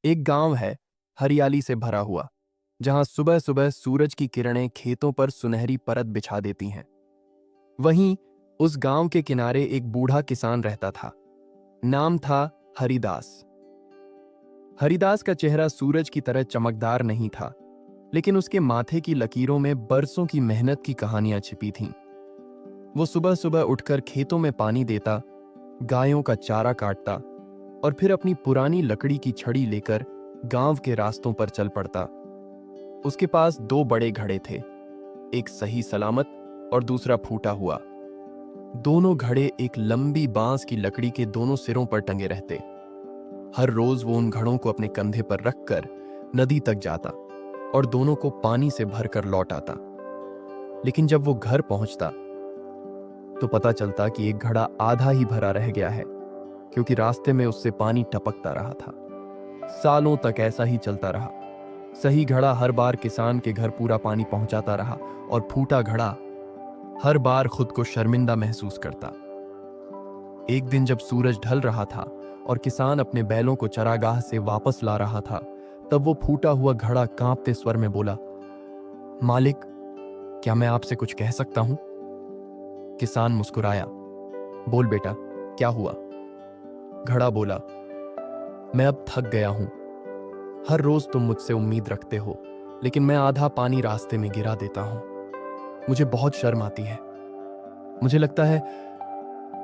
एक गांव है, हरियाली से भरा हुआ, जहां सुबह सुबह सूरज की किरणें खेतों पर सुनहरी परत बिछा देती हैं। वहीं उस गांव के किनारे एक बूढ़ा किसान रहता था। नाम था हरिदास। हरिदास का चेहरा सूरज की तरह चमकदार नहीं था, लेकिन उसके माथे की लकीरों में बरसों की मेहनत की कहानियां छिपी थीं। वो सुबह सुबह उठकर खेतों में पानी देता, गायों का चारा काटता और फिर अपनी पुरानी लकड़ी की छड़ी लेकर गांव के रास्तों पर चल पड़ता। उसके पास दो बड़े घड़े थे, एक सही सलामत और दूसरा फूटा हुआ। दोनों घड़े एक लंबी बांस की लकड़ी के दोनों सिरों पर टंगे रहते। हर रोज वो उन घड़ों को अपने कंधे पर रखकर नदी तक जाता और दोनों को पानी से भरकर लौट आता। लेकिन जब वो घर पहुंचता तो पता चलता कि एक घड़ा आधा ही भरा रह गया है, क्योंकि रास्ते में उससे पानी टपकता रहा था। सालों तक ऐसा ही चलता रहा। सही घड़ा हर बार किसान के घर पूरा पानी पहुंचाता रहा और फूटा घड़ा हर बार खुद को शर्मिंदा महसूस करता। एक दिन जब सूरज ढल रहा था और किसान अपने बैलों को चरागाह से वापस ला रहा था, तब वो फूटा हुआ घड़ा कांपते स्वर में बोला, मालिक, क्या मैं आपसे कुछ कह सकता हूं? किसान मुस्कुराया। बोल बेटा, क्या हुआ? घड़ा बोला, मैं अब थक गया हूं। हर रोज तुम मुझसे उम्मीद रखते हो, लेकिन मैं आधा पानी रास्ते में गिरा देता हूं। मुझे बहुत शर्म आती है। मुझे लगता है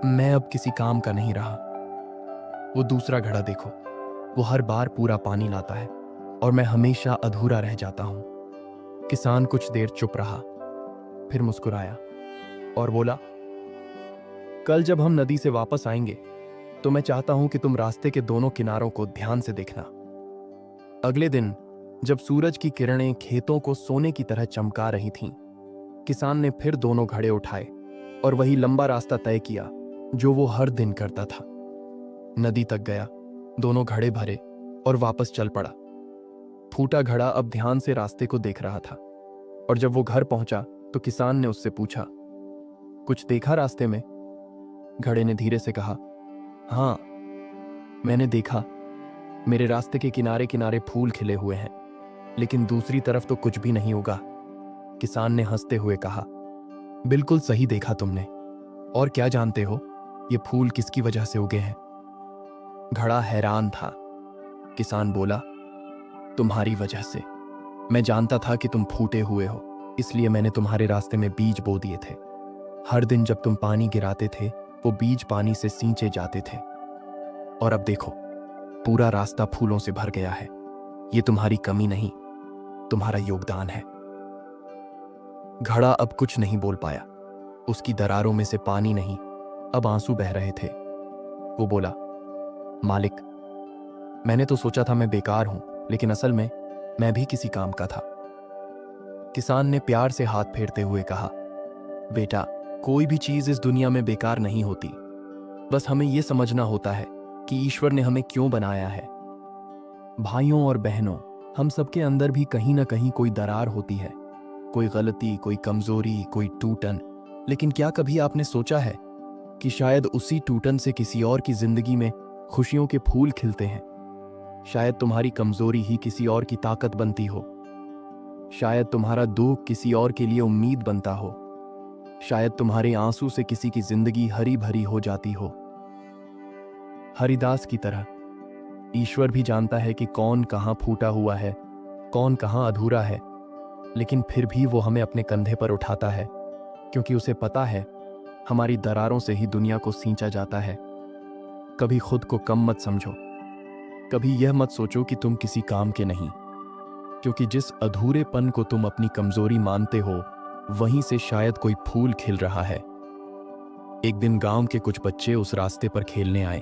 मैं अब किसी काम का नहीं रहा। वो दूसरा घड़ा देखो, वो हर बार पूरा पानी लाता है और मैं हमेशा अधूरा रह जाता हूं। किसान कुछ देर चुप रहा, फिर मुस्कुराया और बोला, कल जब हम नदी से वापस आएंगे तो मैं चाहता हूं कि तुम रास्ते के दोनों किनारों को ध्यान से देखना। अगले दिन जब सूरज की किरणें खेतों को सोने की तरह चमका रही थीं, किसान ने फिर दोनों घड़े उठाए और वही लंबा रास्ता तय किया जो वो हर दिन करता था। नदी तक गया, दोनों घड़े भरे और वापस चल पड़ा। फूटा घड़ा अब ध्यान से रास्ते को देख रहा था और जब वो घर पहुंचा तो किसान ने उससे पूछा, कुछ देखा रास्ते में? घड़े ने धीरे से कहा, हाँ, मैंने देखा। मेरे रास्ते के किनारे किनारे फूल खिले हुए हैं, लेकिन दूसरी तरफ तो कुछ भी नहीं उगा। किसान ने हंसते हुए कहा, बिल्कुल सही देखा तुमने। और क्या जानते हो, ये फूल किसकी वजह से उगे हैं? घड़ा हैरान था। किसान बोला, तुम्हारी वजह से। मैं जानता था कि तुम फूटे हुए हो, इसलिए मैंने तुम्हारे रास्ते में बीज बो दिए थे। हर दिन जब तुम पानी गिराते थे, वो बीज पानी से सींचे जाते थे। और अब देखो, पूरा रास्ता फूलों से भर गया है। ये तुम्हारी कमी नहीं, तुम्हारा योगदान है। घड़ा अब कुछ नहीं बोल पाया। उसकी दरारों में से पानी नहीं, अब आंसू बह रहे थे। वो बोला, मालिक, मैंने तो सोचा था मैं बेकार हूं, लेकिन असल में मैं भी किसी काम का था। किसान ने प्यार से हाथ फेरते हुए कहा, बेटा, कोई भी चीज इस दुनिया में बेकार नहीं होती। बस हमें यह समझना होता है कि ईश्वर ने हमें क्यों बनाया है। भाइयों और बहनों, हम सबके अंदर भी कहीं ना कहीं कोई दरार होती है, कोई गलती, कोई कमजोरी, कोई टूटन। लेकिन क्या कभी आपने सोचा है कि शायद उसी टूटन से किसी और की जिंदगी में खुशियों के फूल खिलते हैं? शायद तुम्हारी कमजोरी ही किसी और की ताकत बनती हो। शायद तुम्हारा दुख किसी और के लिए उम्मीद बनता हो। शायद तुम्हारे आंसू से किसी की जिंदगी हरी भरी हो जाती हो। हरिदास की तरह ईश्वर भी जानता है कि कौन कहां फूटा हुआ है, कौन कहां अधूरा है, लेकिन फिर भी वो हमें अपने कंधे पर उठाता है, क्योंकि उसे पता है हमारी दरारों से ही दुनिया को सींचा जाता है। कभी खुद को कम मत समझो। कभी यह मत सोचो कि तुम किसी काम के नहीं, क्योंकि जिस अधूरेपन को तुम अपनी कमजोरी मानते हो, वहीं से शायद कोई फूल खिल रहा है। एक दिन गांव के कुछ बच्चे उस रास्ते पर खेलने आए।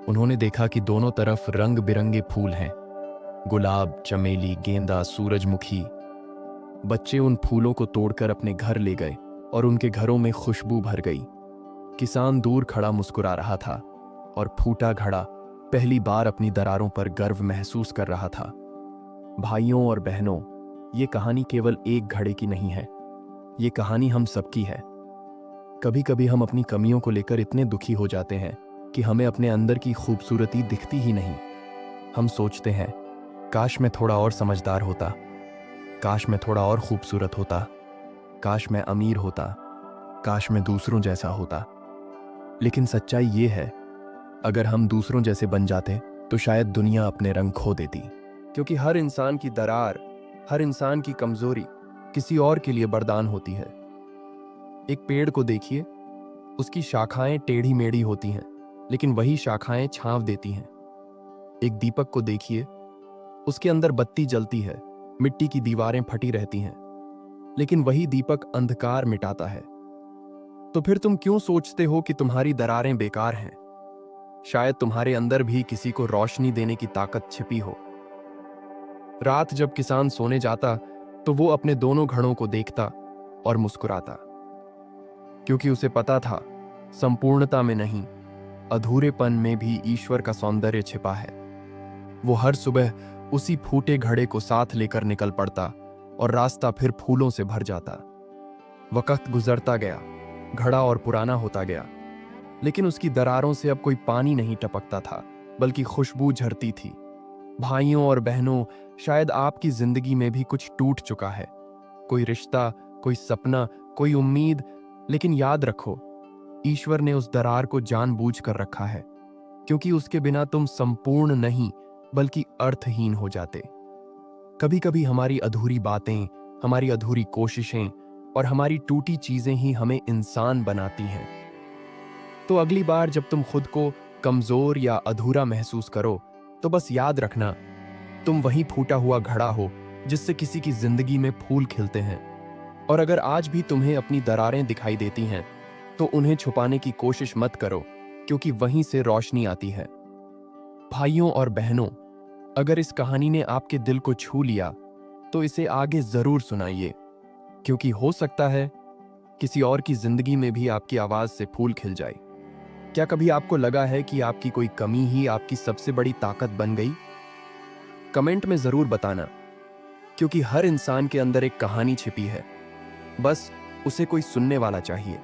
उन्होंने देखा कि दोनों तरफ रंग बिरंगे फूल हैं, गुलाब, चमेली, गेंदा, सूरजमुखी। बच्चे उन फूलों को तोड़कर अपने घर ले गए और उनके घरों में खुशबू भर गई। किसान दूर खड़ा मुस्कुरा रहा था और फूटा घड़ा पहली बार अपनी दरारों पर गर्व महसूस कर रहा था। भाइयों और बहनों, ये कहानी केवल एक घड़े की नहीं है, ये कहानी हम सबकी है। कभी कभी हम अपनी कमियों को लेकर इतने दुखी हो जाते हैं कि हमें अपने अंदर की खूबसूरती दिखती ही नहीं। हम सोचते हैं, काश मैं थोड़ा और समझदार होता, काश मैं थोड़ा और खूबसूरत होता, काश मैं अमीर होता, काश मैं दूसरों जैसा होता। लेकिन सच्चाई ये है, अगर हम दूसरों जैसे बन जाते तो शायद दुनिया अपने रंग खो देती। क्योंकि हर इंसान की दरार, हर इंसान की कमजोरी किसी और के लिए वरदान होती है। एक पेड़ को देखिए, उसकी शाखाएं टेढ़ी मेढ़ी होती हैं, लेकिन वही शाखाएं छांव देती हैं। एक दीपक को देखिए, उसके अंदर बत्ती जलती है, मिट्टी की दीवारें फटी रहती हैं, लेकिन वही दीपक अंधकार मिटाता है। तो फिर तुम क्यों सोचते हो कि तुम्हारी दरारें बेकार हैं? शायद तुम्हारे अंदर भी किसी को रोशनी देने की ताकत छिपी हो। रात जब किसान सोने जाता तो वो अपने दोनों घड़ों को देखता और मुस्कुराता, क्योंकि उसे पता था संपूर्णता में नहीं, अधूरेपन में भी ईश्वर का सौंदर्य छिपा है। वो हर सुबह उसी फूटे घड़े को साथ लेकर निकल पड़ता और रास्ता फिर फूलों से भर जाता। वक्त गुजरता गया, घड़ा और पुराना होता गया, लेकिन उसकी दरारों से अब कोई पानी नहीं टपकता था, बल्कि खुशबू झरती थी। भाइयों और बहनों, शायद आपकी जिंदगी में भी कुछ टूट चुका है, कोई रिश्ता, कोई सपना, कोई उम्मीद। लेकिन याद रखो, ईश्वर ने उस दरार को जानबूझकर रखा है, क्योंकि उसके बिना तुम संपूर्ण नहीं बल्कि अर्थहीन हो जाते। कभी कभी हमारी अधूरी बातें, हमारी अधूरी कोशिशें और हमारी टूटी चीजें ही हमें इंसान बनाती हैं। तो अगली बार जब तुम खुद को कमजोर या अधूरा महसूस करो, तो बस याद रखना, तुम वही फूटा हुआ घड़ा हो जिससे किसी की जिंदगी में फूल खिलते हैं। और अगर आज भी तुम्हें अपनी दरारें दिखाई देती हैं, तो उन्हें छुपाने की कोशिश मत करो, क्योंकि वहीं से रोशनी आती है। भाइयों और बहनों, अगर इस कहानी ने आपके दिल को छू लिया, तो इसे आगे जरूर सुनाइए, क्योंकि हो सकता है किसी और की जिंदगी में भी आपकी आवाज से फूल खिल जाए। क्या कभी आपको लगा है कि आपकी कोई कमी ही आपकी सबसे बड़ी ताकत बन गई? कमेंट में जरूर बताना, क्योंकि हर इंसान के अंदर एक कहानी छिपी है, बस उसे कोई सुनने वाला चाहिए।